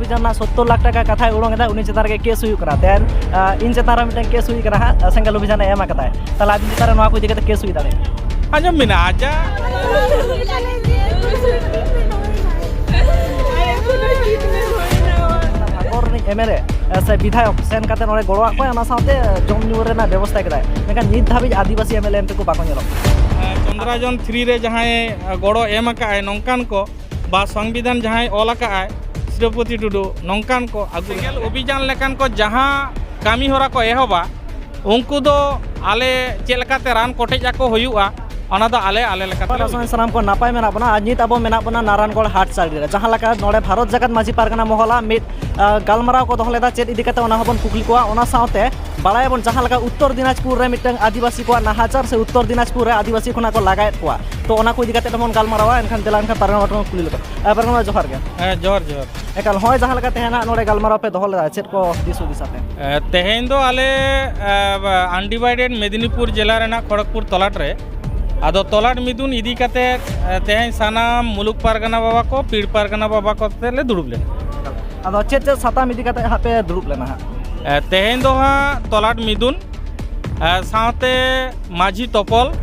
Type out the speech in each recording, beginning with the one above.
अभियान 70 लाख टाका कथा उड़ोंगे उन चेतान के केस हुई करा तेन इन चेतान मिटन केस हुई करा सेंगल अभियान एम कता ताला आबिन चेतान नोआ को इदि कते केस हुई दाड़े आजम मेना आजा एमएलए से विधायक सेन कते नोरे गड़ोआ को ओना साथे जम न्यू रेना व्यवस्था करा मेका नित धाबी आदिवासी एमएलए एमपी को बाको नेलो चंद्राजन 3 रे जहां गड़ो एम का नौकान को बा संविधान जहां ऑल का श्रीपति टुडू नौकान को सेंगल अभियान लेकान को जहां कामी होरा को एहबा उनको दो आले चेलकाते रान कोटेजा को हुआ ओना दो आले आले लेकाते सानाम को नापाय मेना बना आज नित अबो मेना बना नारायणगढ़ हाट साइड रे जहां लका नोडे भारत जगत माझी पारगना मोहला मित गालमाराव को दोह लेदा चेत इदि कते ओना हबन कुकली कोआ ओना साउते बालाय बन जहां लका उत्तर दिनाजपुर रे मिटंग आदिवासी को नाहाचार से उत्तर दिनाजपुर रे आदिवासी खुना को लगायत कोआ तो ओना को इदि कते तमन गालमारावा एनखान देला एनखान पारगना वाटन कुली लको पारगना जोहार गे जोहार जोहार एकाल होय जहां लका तेहना नोडे गालमाराव पे दोह लेदा चेत को दिसु दिसाते तेहेन दो आले अनडिवाइडेड मेदिनीपुर जिला रेना खड़गपुर तलाट रे आदो तलाट मिदुन इदी कते तेहेन सानाम मुलुक पारगना बाबा को पीड़ पारगना बाबा को तेले दुड़ुब ले आदो चेत साताम इदी कते हापे दुड़ुब लेना तेहेन दो हा तलाट मिदुन साथे माझी तपल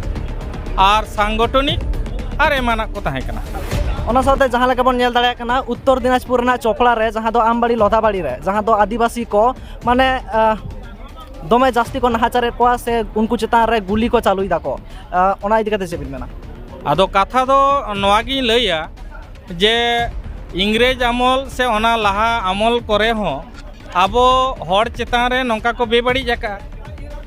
और सांगठनिक और एमाना को ताहे कना ओना साथे जहां लेका बन नेल दाड़े कना उत्तर दिनाजपुर रेना चोपड़ा रे जहां दो आमबाड़ी लोधाबाड़ी रे जहां दो आदिवासी को माने दमे जास्ती को नाहाचारे को से उनको चेतान रे गुली को चालुई दाको ओना इदी कते चेबिन मेना आदो कथा दो नवागी लैया जे इंग्रेज अमल से ओना लहा अमल करे हो आबो हर चेतान रे नौका को बेबाड़ी जाका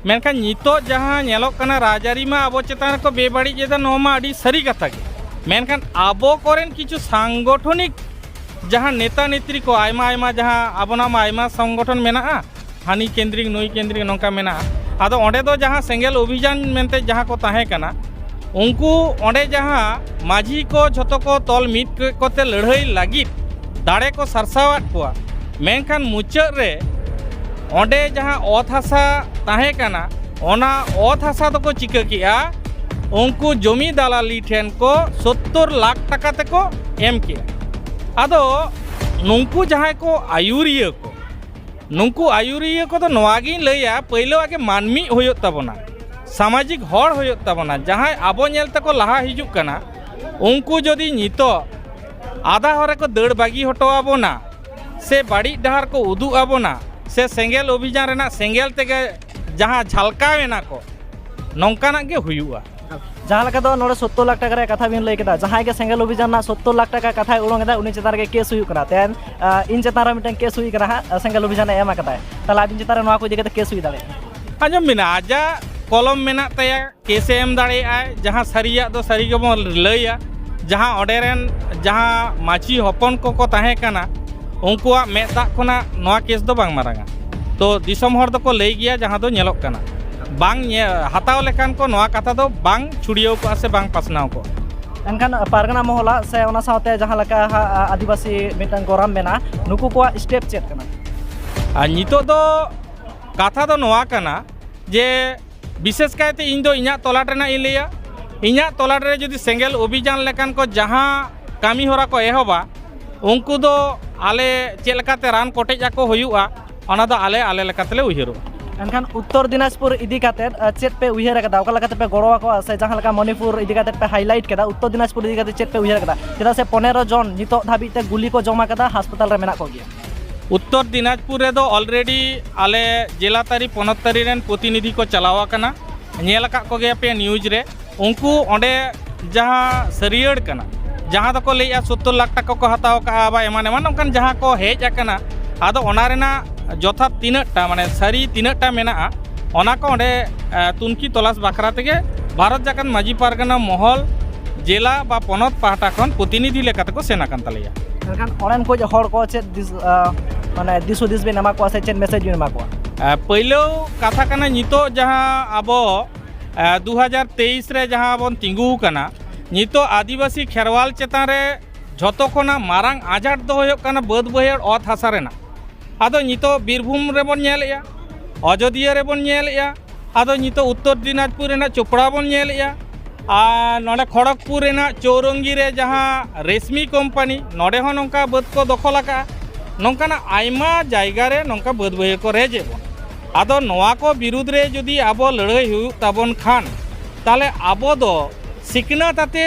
मेनखान नितो जहां नेलोक कना राजारी मा आबो चेतान को बेबाड़ी जेदा नोमा अडी सरी कथा गे मेनखान आबो करेन किछु सांगठनिक जहां नेता नेत्री को आयमा आयमा जहां आबोना मा आयमा संगठन मेना हानि केंद्रिक नुई केंद्रिक नौका मेना आदो ओंडे दो जहां सेंगल अभियान मेनते जहां को ताहे कना उनको ओंडे जहां माझी को झोतो को तल मिट कोते लड़ाई लागित दाड़े को सरसावाट कोआ मेनखान मुचाद रे ओंडे जहां ओत हासा ताहे कना ओना ओत हासा दो को चिका किया उनको जमी दलाली ठेन को 70 लाख टाका ते को एम किया आदो नुंकु जहां को आयुरिया को नुंकु आयुरिया को तो नवागी लैया पहले आगे मानमी होयोत ताबोना सामाजिक हर होयोत ताबोना जहां आबो नेल तको लहा हिजुक कना उनको जदि नितो आधा हरे को दड़ बागी हटो आबोना से बाड़ी डहार को उदू आबोना से सेंगल अभियान रेना सेंगल तेगे जहां झलकावेना को नौकाना गे हुयुआ जहां लका दो नोडे 70 लाख टाका रे कथा बिन लई केदा जहां के सेंगल अभियान 70 लाख टाका कथा उड़ोंगे उन चेतान के केस हुई करा तेन इन चेतान रे मिटन केस हुई करा सेंगल अभियान एम कता ताला आबिन चेतान नोआ को इदि कते केस हुई दाड़े आजम मेना आजा कलम मेना तया केस एम दाड़े आय जहां सरिया दो सरी के बन लैया जहां ओडेरेन जहां माची हपन को ताहे कना उनकुआ मेदा खोना नोआ केस दो बांग मारांगा तो दिसम हर दो को लई गया जहां दो नेलोक कना बांग हताव लेकान को नोआ कथा दो बांग छुड़ियो को से बांग पासनाव को एनखान पारगना मोहला से ओना साथे जहां लका आदिवासी मिटन गोराम मेना नुकु को स्टेप चेक कना नितो दो कथा दो नोआ कना जे विशेष कायते इन दो इना तलाट रेना इलेया इना तलाट रे जदि सेंगल अभियान लेकान को जहां कामी होरा को एहबा उनको दो आले चेलकाते रान कोटेजा को हुआ ओना दो आले आले लेकातले उहिरो एनखान उत्तर दिनाजपुर इदी काते चेत पे उहिर कदा ओका लकाते पे गड़ोआ को से जहां लका मणिपुर इदी काते पे हाईलाइट कदा उत्तर दिनाजपुर इदी काते चेत पे उहिर कदा चेदा से 15 जन नितो धाबी ते गुली को जमा कदा अस्पताल रे मेना को गया उत्तर दिनाजपुर रे दो ऑलरेडी आले जिला तारी पनत तारी रेन प्रतिनिधि को चलावा कना नेल का को गया पे न्यूज रे उनको ओंडे जहां सरियड़ कना जहां दो को लेया 70 लाख टाका को हताव का बा एमान एमान नोकान जहां को हेज आकना आदो ओना रेना जथा तीनटा माने सारी तीनटा मेना ओना को ओंडे तुनकी तलाश बाखरा तेगे भारत जगत माझी पारगना महल जिला बा पनत पाहटा खन प्रतिनिधि लेकाते को सेना कान तालेया एनखान ओनेन को हड़ को चे दिस माने दिस हुदिस बे नमा को से चे मेसेज बे नमा को पहिलो कथा कना नितो जहां आबो 2023 रे जहां बन तिंगु कना नितो आदिवासी खेरवाल चेतान रे झोतो खोना मारांग आजाट दो होयो कना बद बहर अत हासा रेना आदो नितो बीरभूम रे बन नेलया अयोध्या रे बन नेलया आदो नितो उत्तर दिनाजपुर रेना चोपड़ा बन नेलया आ नोडे खड़गपुर रेना चौरंगी रे जहां रेशमी कंपनी नोडे हो नोंका बद को दखल आका नौकाना आयमा जायगा रे नौका बाद बहिर को रेजे बन आदो नोआ को विरुद्ध रे जुदी आबो लड़ाई हुई ताबन खान ताले आबो दो सिकनत आते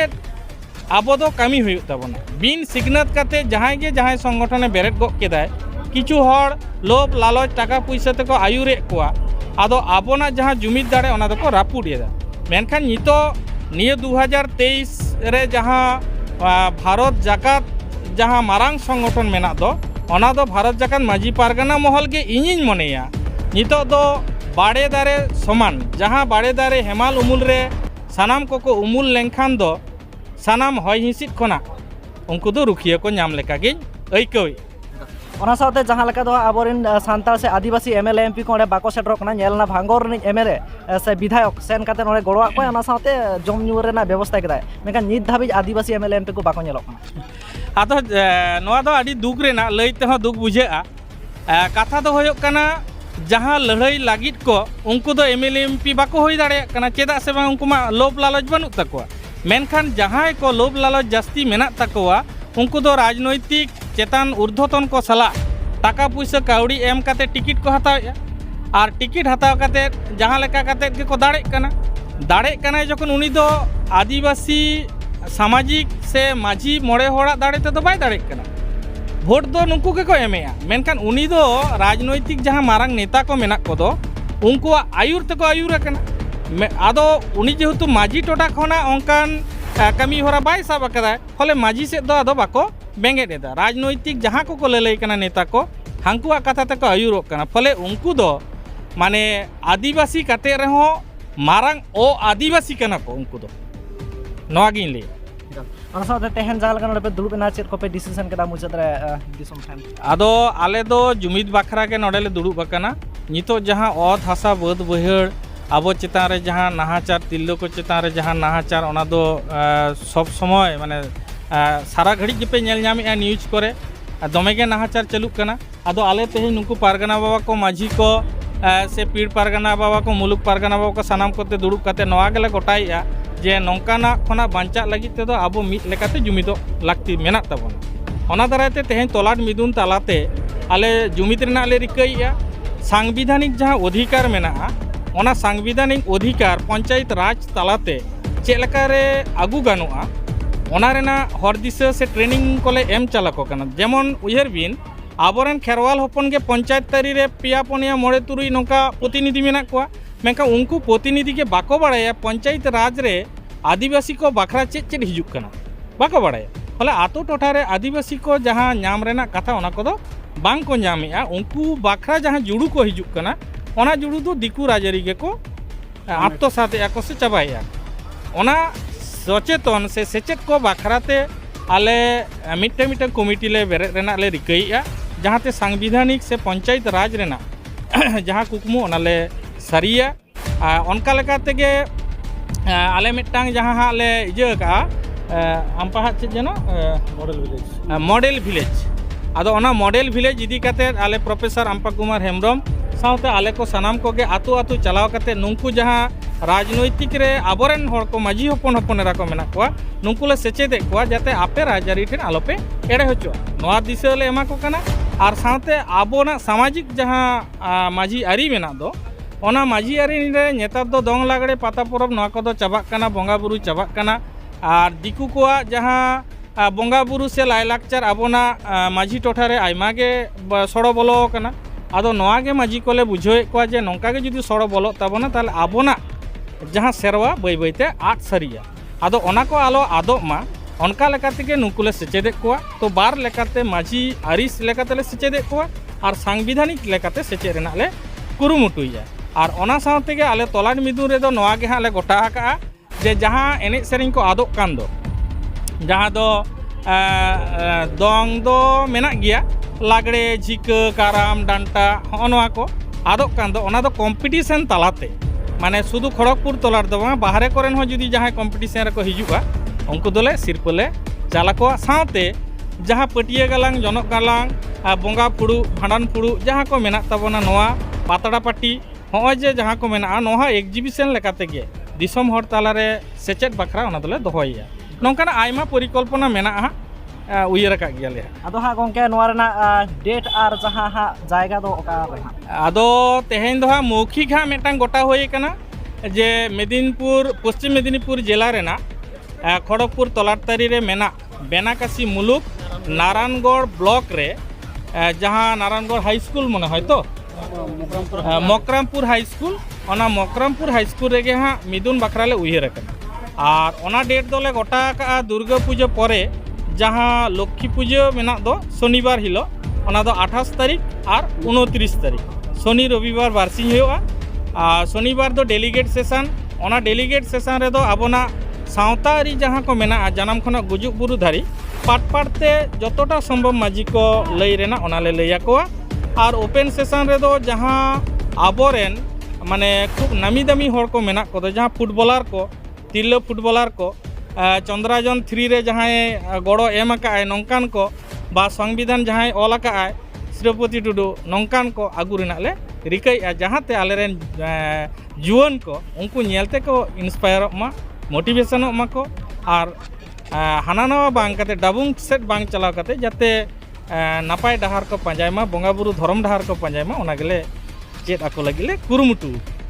आबो दो कमी हुई ताबना बिन सिकनत काते जहां के जहां संगठने बेरेट गो केदाय किछु हर लोभ लालच टाका पैसा तक आयुरे कोआ आदो आबोना जहां जुमिद दाड़े ओना दको रापुडिया मेनखान नितो निये 2023 रे जहां भारत जाकात जहां मारांग संगठन मेना दो ओना दो भारत जाकात माजी पारगाना महल के इनिन मनेया नितो दो बाड़े दारे समान जहां बाड़े दारे हेमाल उमुल रे सानाम को उमुल लेंखान दो सानाम हय हिसिद खना उनको दो रुखिया को नाम लेका गे अइकई ओना साथे जहां लेका दो आबोरिन सांताल से आदिवासी एमएलए एमपी को बाको सेटर कना नेलना भांगोर नि एमएलए से विधायक सेन काते नोरे गड़वा को ओना साथे जम न्यू रेना व्यवस्था केदाय मेका नित धाबि आदिवासी एमएलए एमपी को बाको नेलो कना आदो नोआ दो आदि दुख रेना लइते हो दुख बुझेआ कथा दो होयो कना जहां लड़ाई लागित को उनको दो एमएलए एमपी बाको होई दाड़े कना चेदा से बा उनको मा लोभ लालच बनु तकवा मेनखान जहां को लोभ लालच जास्ती मेना तकवा उनको दो राजनैतिक चेतान ऊर्ध्वतन को सला टाका पैसा काउडी एम काते टिकट को हतावे और टिकट हताव काते जहां लेका काते के को दाड़े कना जखन उनी दो आदिवासी सामाजिक से माझी मोड़े होड़ा दाड़े ते दो बाय दाड़े कना भोट दो नुकु के को एमेया मेनखान उनी दो राजनैतिक जहां मारांग नेता को मेना को दो उनको आयुर ते को आयुर कना आदो उनी जेहेतु माझी टोटा खना onkan कमी होरा बाय साब कदा फले माझी से दो आदो बाको बेंगेट एदा राजनैतिक जहां को ललई कना नेता को हांकुआ कथा तक आयुरोक कना फले उनको दो माने आदिवासी काते रहो मारांग ओ आदिवासी कना को उनको दो नोआ गिन ले ओना साथे तेहन जहां लेका नोडे पे दुड़ुब एना चेत को पे डिसीजन केदा मुचाद रे दिसम थान आदो आले दो जुमिद बाखरा के नोडे ले दुड़ुब बकना नितो जहां ओत हासा बाद बहिड़ आबो चेतान रे जहां नाहाचार तिल्लो को चेतान रे जहां नाहाचार ओना दो सब समय माने सारा घड़ी के पे नेल नामेआ न्यूज करे दमे के नाहाचार चलुक कना आदो आले तेहे नुकु पारगाना बाबा को माझी को से पीड़ पारगाना बाबा को मुलुक पारगाना बाबा को सानाम कोते दुड़ुब काते नोआ गेले गोटाइया जे नौकाना खोना बांचा लगित ते दो आबो मिद लेकाते जुमिदो लाक्ति मेना ताबोन ओना दारायते तेहे तोलाट मिदुन तालाते आले जुमिद रेना ले रिकइया सांविधानिक जहां अधिकार मेना ओना सांविधानिक अधिकार पंचायत राज तालाते चेलकारे आगू गानुआ ओना रेना हर दिशा से ट्रेनिंग कोले एम चालको कना जेमन उयहर बिन आबोरेन खेरवाल हपन के पंचायत तारी रे पिया पनिया मोड़े तुरुई नौका प्रतिनिधि मेना कोआ मेका उनको प्रतिनिधि के बाको बाड़ाया पंचायत राज रे आदिवासी को बाखरा चेक चेक हिजुक कना बाको बाड़ाया फले आतो टोठा रे आदिवासी को जहां नाम रेना कथा ओना को दो बांग को नामेआ उनको बाखरा जहां जुड़ू को हिजुक कना ओना जुड़ू दो दिकू राजरी के को आत्मसात को से चबाया ओना सचेतन से सेचेत को बाखराते आले मिट्टे मिट्टे कमिटी ले बेरे रेना ले रिकइया जहांते संविधानिक से पंचायत राज रेना जहां कुकमु ओना ले सरिया ओनका लेकाते के आले मिट्टांग जहां हाले इजे का आमपा हात जनो मॉडल विलेज आदो ओना मॉडल विलेज इदी काते आले प्रोफेसर अम्पा कुमार हेम्ब्रम साउते आले को सानाम को के आतु आतु चलाव काते नुंकु जहां राजनैतिक रे आबोरेन हर को माझी हपन हपनेरा को मेना कोआ नुंकु ले सेचेदे कोआ जाते आपे राजारी ठेन आलोपे एड़े होचो नोआ दिशा ले एमा को कना आर साउते आबोना सामाजिक जहां माझी आरी मेना दो ओना माझी आरी रे नेतार दो दोंग लागड़े पाता परब नोआ को दो चाबाक कना बोंगा बुरु चाबाक कना आर दिकु कोआ जहां बोंगा बुरु से लायलाकचार आबोना माझी टोठा रे आयमा गे सड़ो बोलो कना आदो नोआ गे माझी कोले बुझोए कोआ जे नोंका गे जुदी सड़ो बोलो ताबोना ताले आबोना जहां सेरवा बै बैते आद सरिया आदो ओना को आलो आदोग मा ओनका लेकाते के नुकुले सेचेदे कोआ तो बार लेकाते माझी आरिस लेकाते ले सेचेदे कोआ आर संविधानिक लेकाते सेचे रेना ले कुरुमुटुया आर ओना साउते के आले तोलाड मिदुन रे दो नोआ गे हां ले गोटा हाका जे जहां एने सेरिंग को आदोग कान दो जहां दो दोंग दो मेना गिया लागड़े झिका काराम डांटा होनवा को आदोग कान दो ओना दो कॉम्पिटिशन तालाते माने शुद्ध खड़गपुर तोलार दो बाहरे कोरेन हो जुदी जहां कॉम्पिटिशन रे को हिजुआ उनको दोले सिरपले चाला को साउते जहां पटिया गालांग जनक गालांग बोंगा फुड़ू भांडान फुड़ू जहां को मेना ताबोना नोआ पातड़ा पाटी होय जे जहां को मेना नोहा एग्जिबिशन लेकाते गे दिसम हर ताला रे सेचेट बाखरा ओना दोले दोहइया नोंकाना आयमा परिकल्पना मेना ᱩᱭᱦᱟᱹᱨ ᱟᱠᱟᱫ ᱜᱮᱭᱟᱞᱮ ᱟᱫᱚ ᱦᱟᱸᱜ ᱜᱚᱝᱠᱮ ᱱᱚᱣᱟ ᱨᱮᱱᱟᱜ ᱰᱮᱴ ᱟᱨ ᱡᱟᱦᱟᱸ ᱦᱟᱸᱜ ᱡᱟᱭᱜᱟ ᱫᱚ ᱚᱠᱟ ᱨᱮ ᱦᱟᱸᱜ? ᱟᱫᱚ ᱛᱮᱦᱮᱧ ᱫᱚ ᱦᱟᱸᱜ ᱢᱳᱠᱷᱤᱠ ᱦᱟᱸᱜ ᱢᱤᱫᱴᱟᱝ ᱜᱚᱴᱟ ᱦᱩᱭ ᱟᱠᱟᱱᱟ ᱡᱮ ᱢᱮᱫᱽᱱᱤᱯᱩᱨ ᱯᱚᱥᱪᱤᱢ ᱢᱮᱫᱽᱱᱤᱯᱩᱨ ᱡᱮᱞᱟ ᱨᱮᱱᱟᱜ ᱠᱷᱚᱲᱚᱜᱽᱯᱩᱨ ᱛᱚᱞᱟᱴᱛᱟᱹᱨᱤ ᱨᱮ ᱢᱮᱱᱟᱜ ᱵᱮᱱᱟᱠᱟᱥᱤ ᱢᱩᱞᱩᱠ ᱱᱟᱨᱟᱭᱚᱱᱜᱚᱲ ᱵᱞᱚᱠ ᱨᱮ ᱡᱟᱦᱟᱸ ᱱᱟᱨᱟᱭᱚᱱᱜᱚᱲ ᱦᱟई स्कूल মনে হয় তো মকরামপুর হাই স্কুল ᱚᱱᱟ মকরামপুর হাই স্কুল রেগে ᱦᱟᱸᱜ ᱢᱤᱫᱩᱱ ᱵᱟᱠᱷᱨᱟ ᱞᱮ ᱩᱭᱦᱟᱹᱨ ᱟᱠᱟᱱᱟ ᱟᱨ ᱚᱱᱟ ᱰᱮᱴ ᱫᱚᱞᱮ ᱜᱚᱴᱟ ᱟᱠᱟᱜᱼᱟ ᱫᱩᱨᱜᱟᱹ ᱯᱩᱡᱟᱹ ᱯᱚᱨᱮ ᱡᱟᱦᱟᱸ ᱞᱚᱠᱠᱷᱤ ᱯᱩᱡᱟᱹ ᱢᱮᱱᱟᱜ ᱫᱚ ᱥᱚᱱᱤᱵᱟᱨ ᱦᱤᱞᱳᱜ ᱚᱱᱟ ᱫᱚ 28 ᱛᱟᱹᱨᱤᱠᱷ ᱟᱨ 29 ᱛᱟᱹᱨᱤᱠᱷ ᱥᱚᱱᱤ ᱨᱚᱵᱤᱵᱟᱨ ᱵᱟᱨᱥᱤᱧ ᱦᱩᱭᱩᱜᱼᱟ ᱟᱨ ᱥᱚᱱᱤᱵᱟᱨ ᱫᱚ ᱰᱮᱞᱤᱜᱮᱴ ᱥᱮᱥᱚᱱ ᱚᱱᱟ ᱰᱮᱞᱤᱜᱮᱴ ᱥᱮᱥᱚᱱ ᱨᱮᱫᱚ ᱟᱵᱚᱱᱟᱜ ᱥᱟᱶᱛᱟ ᱟᱹᱨᱤ ᱡᱟᱦᱟᱸ ᱠᱚ ᱢᱮᱱᱟᱜᱼᱟ ᱡᱟᱱᱟᱢ ᱠᱷᱚᱱᱟᱜ ᱜᱩᱡᱩᱜ ᱵᱩᱨᱩ ᱫᱷᱟᱹᱨᱤᱡ ᱯᱟᱴ ᱯᱟᱴᱛᱮ ᱡᱚᱛᱚᱴᱟ ᱥᱚᱢᱵᱷᱚᱵ ᱢᱟᱹᱡᱷᱤ ᱠᱚ ᱞᱟᱹᱭ ᱨᱮᱱᱟᱜ ᱚᱱᱟ ᱞᱮ ᱞᱟᱹᱭ ᱟᱠᱚᱣᱟ ᱟᱨ ᱳᱯᱮᱱ ᱥᱮᱥᱚᱱ ᱨᱮᱫᱚ ᱡᱟᱦᱟᱸ ᱟᱵᱚᱨᱮᱱ ᱢᱟᱱᱮ ᱠᱷᱩᱵ ᱱᱟমি দামি ᱦᱚᱲ ᱠᱚ ᱢᱮᱱᱟᱜ ᱠᱚᱫᱚ ᱡᱟᱦᱟᱸ ᱯᱷᱩᱴᱵᱚᱞᱟᱨ ᱠᱚ ᱛᱤᱨᱞᱟᱹ ᱯᱷᱩᱴᱵᱚᱞᱟর ᱠᱚ ᱪᱚᱱᱫᱨᱟᱡᱚᱱ 3 ᱨᱮ ᱡᱟᱦᱟᱸᱭ ᱜᱚᱲᱚ ᱮᱢ ᱟᱠᱟᱜᱼᱟᱭ ᱱᱚᱝᱠᱟᱱ ᱠᱚ ᱵᱟ ᱥᱚᱝᱵᱤᱫᱷᱟᱱ ᱡᱟᱦᱟᱸᱭ ᱚᱞ ᱟᱠᱟᱜᱼᱟᱭ ᱥᱨᱤᱯᱚᱛᱤ ᱴᱩᱰᱩ ᱱᱚᱝᱠᱟᱱ ᱠᱚ ᱟᱹᱜᱩ ᱨᱮᱱᱟᱜ ᱞᱮ ᱨᱤᱠᱟᱹᱭᱮᱫᱼᱟ ᱡᱟᱦᱟᱸᱛᱮ ᱟᱞᱮᱨᱮᱱ ᱡᱩᱣᱟᱹᱱ ᱠᱚ ᱩᱱᱠᱩ ᱧᱮᱞ ᱛᱮᱠᱚ ᱤᱱᱥᱯᱟᱭᱟᱨᱚᱜ ᱢᱟ ᱢᱳᱴᱤᱵᱷᱮᱥᱚᱱᱚᱜ ᱢᱟᱠᱚ ᱟᱨ ᱦᱟᱱᱟ ᱱᱟᱣᱟ ᱵᱟᱝ ᱠᱟᱛᱮ ᱰᱟᱵᱩᱝ ᱥᱮᱫ ᱵᱟᱝ ᱪᱟᱞᱟᱣ ᱠᱟᱛᱮ ᱡᱟᱛᱮ ᱱᱟᱯᱟᱭ ᱰᱟᱦᱟᱨ ᱠᱚ ᱯᱟᱸᱡᱟᱭ ᱢᱟ ᱵᱚᱸᱜᱟ ᱵᱩᱨᱩ ᱫᱷᱚᱨᱚᱢ ᱰᱟᱦᱟᱨ ᱠᱚ ᱯᱟᱸᱡᱟᱭ ᱢᱟ ᱚᱱᱟ ᱜᱮᱞᱮ ᱪᱮᱫ ᱟᱠᱚ ᱞᱟᱹᱜᱤᱫ ᱞᱮ ᱠᱩᱨᱩᱢᱩᱴᱩ